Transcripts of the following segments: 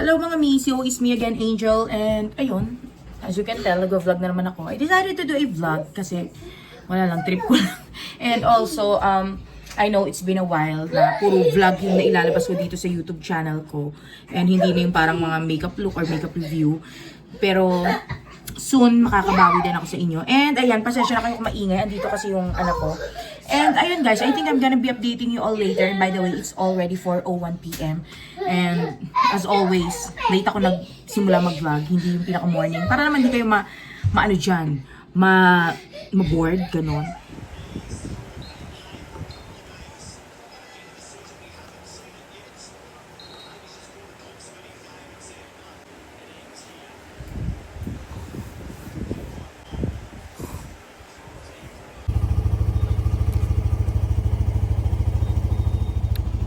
Hello mga misyo, it's me again, Angel, and ayun, as you can tell, nag-vlog na naman ako. I decided to do a vlog kasi wala lang, trip ko lang. And also, I know it's been a while na puro vlog yung nailalabas ko dito sa YouTube channel ko. And hindi na yung parang mga makeup look or makeup review. Pero, soon makakabawi din ako sa inyo. And ayan, pasensya na kayo kung maingay. Andito kasi yung anak ko. And ayun guys, I think I'm gonna be updating you all later. And by the way, it's already 4:01 PM. And as always, late ako nagsimula mag-vlog. Hindi yung pinaka-morning. Para naman hindi kayo maano dyan. Ma-bored, ganon.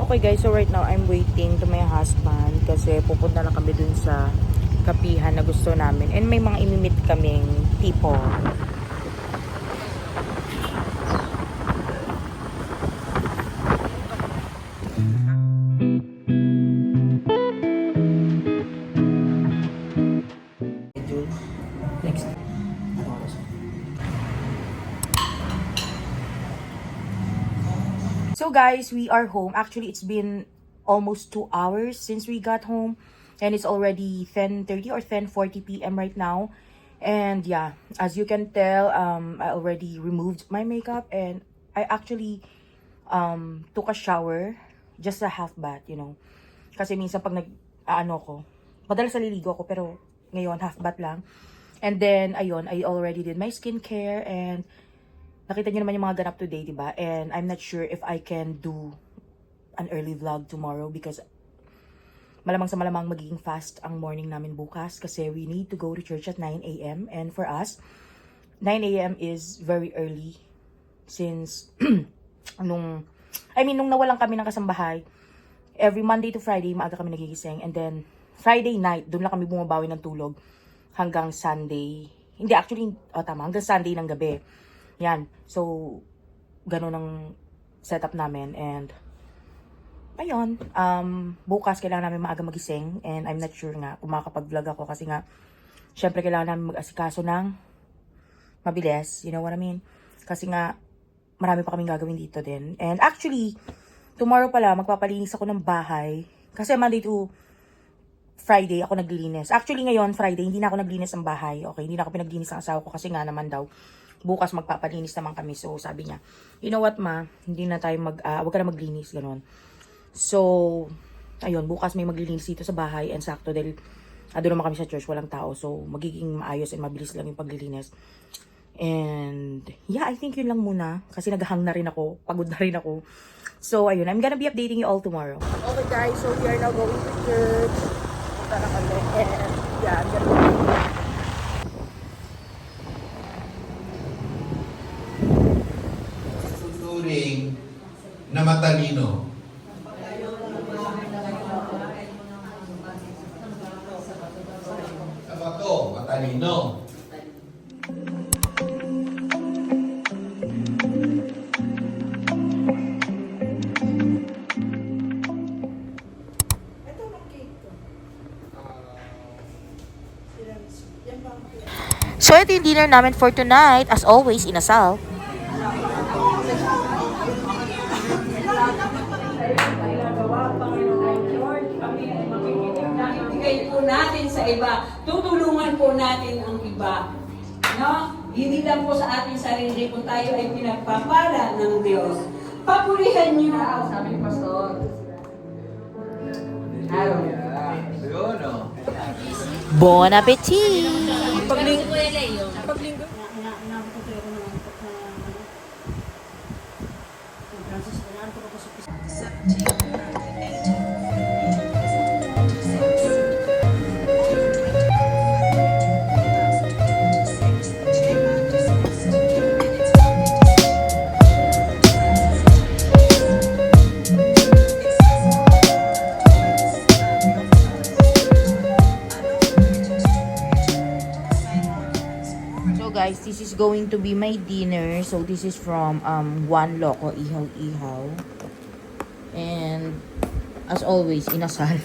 Okay guys, so right now I'm waiting to my husband kasi pupunta na kami dun sa kapihan na gusto namin. And may mga imimit kaming tipo. Next. So guys, we are home. Actually, it's been almost 2 hours since we got home. And it's already 10:30 or 10:40 PM right now. And yeah, as you can tell, I already removed my makeup. And I actually took a shower. Just a half bath, you know. Kasi minsan pag madalas naliligo ako, pero ngayon half bath lang. And then, ayun, I already did my skincare. And nakita niyo naman yung mga ganap today, diba? And I'm not sure if I can do an early vlog tomorrow because malamang sa malamang magiging fast ang morning namin bukas kasi we need to go to church at 9 AM. And for us, 9 AM is very early since nung nawalan kami ng kasambahay, every Monday to Friday, maaga kami nagigising. And then, Friday night, doon lang kami bumabawi ng tulog hanggang Sunday. Hindi, actually, hanggang Sunday ng gabi. Yan. So, ganun ang setup namin. And, ayun. Bukas, kailangan namin maaga magising. And I'm not sure nga kung makakapag-vlog ako. Kasi nga, syempre, kailangan namin mag-asikaso ng mabilis. You know what I mean? Kasi nga, marami pa kaming gagawin dito din. And actually, tomorrow pala, magpapalinis ako ng bahay. Kasi Monday to Friday, ako naglilinis. Actually, ngayon, Friday, hindi na ako naglinis ng bahay. Okay, hindi na ako pinaglinis ng asawa ko kasi nga naman daw, bukas magpapalinis naman kami. So, sabi niya, you know what ma, hindi na tayo wag ka na maglinis, gano'n. So, ayun, bukas may maglilinis dito sa bahay. And sakto, dahil doon naman kami sa church, walang tao. So, magiging maayos and mabilis lang yung paglilinis. And, yeah, I think yun lang muna. Kasi naghahang na rin ako, pagod na rin ako. So, ayun, I'm gonna be updating you all tomorrow. Okay guys, so we are now going to church. Punta na kami. And, yeah, I'm gonna be na matalino. Sa bato, matalino. So, ito yung dinner namin for tonight. As always, inasal. Ibigay po natin sa iba. Tutulungan po natin ang iba. No? Hindi lang po sa ating sarili kung tayo ay pinagpapala ng Diyos. Papurihan niyo. Sabi ni Pastor. Bon appetit! Guys, this is going to be my dinner. So this is from One Loco Ihaw Ihaw. And as always, inasal.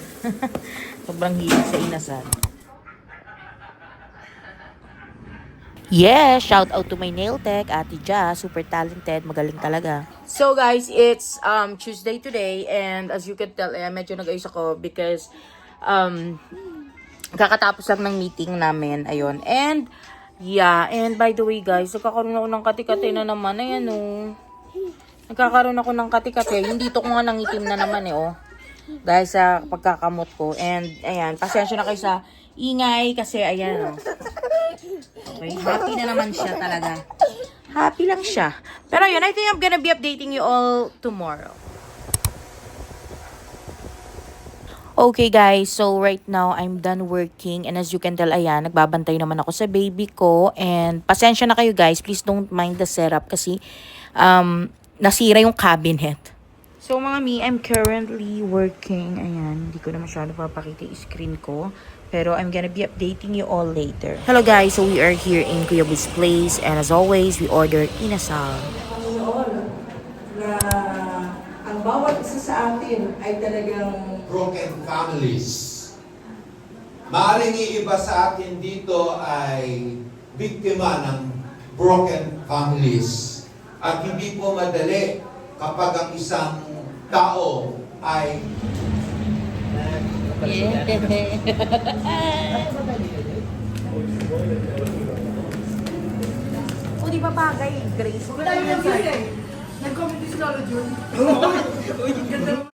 Sobrang hilig sa inasal. Yes, shout out to my nail tech, Ate Ja, super talented, magaling talaga. So guys, it's Tuesday today and as you can tell, medyo nag-ayos ako because kakatapos lang ng meeting namin, ayun. And yeah, and by the way guys, nagkakaroon ako ng kati-kati na naman, ayan oh. Nagkakaroon ako ng kati-kati, yung dito ko nga nangitim na naman oh. Dahil sa pagkakamot ko. And ayan, pasensya na kayo sa ingay kasi ayan oh. Okay, happy na naman siya talaga. Happy lang siya. Pero yun, I think I'm gonna be updating you all tomorrow. Okay guys, so right now I'm done working and as you can tell, ayan, nagbabantay naman ako sa baby ko and pasensya na kayo guys, please don't mind the setup kasi nasira yung cabinet. So mga mi, I'm currently working, ayan, hindi ko na masyado papakita yung screen ko. Pero I'm gonna be updating you all later. Hello guys, so we are here in Kuya Bu's place and as always, we ordered inasal. Panginoon, na ang bawat isa sa atin ay talagang Broken families. Maaring iiba sa atin dito ay biktima ng broken families. At hindi po madali kapag ang isang tao ay O di ba bagay, Grace? nag-comedy scholar, Jun. Ganda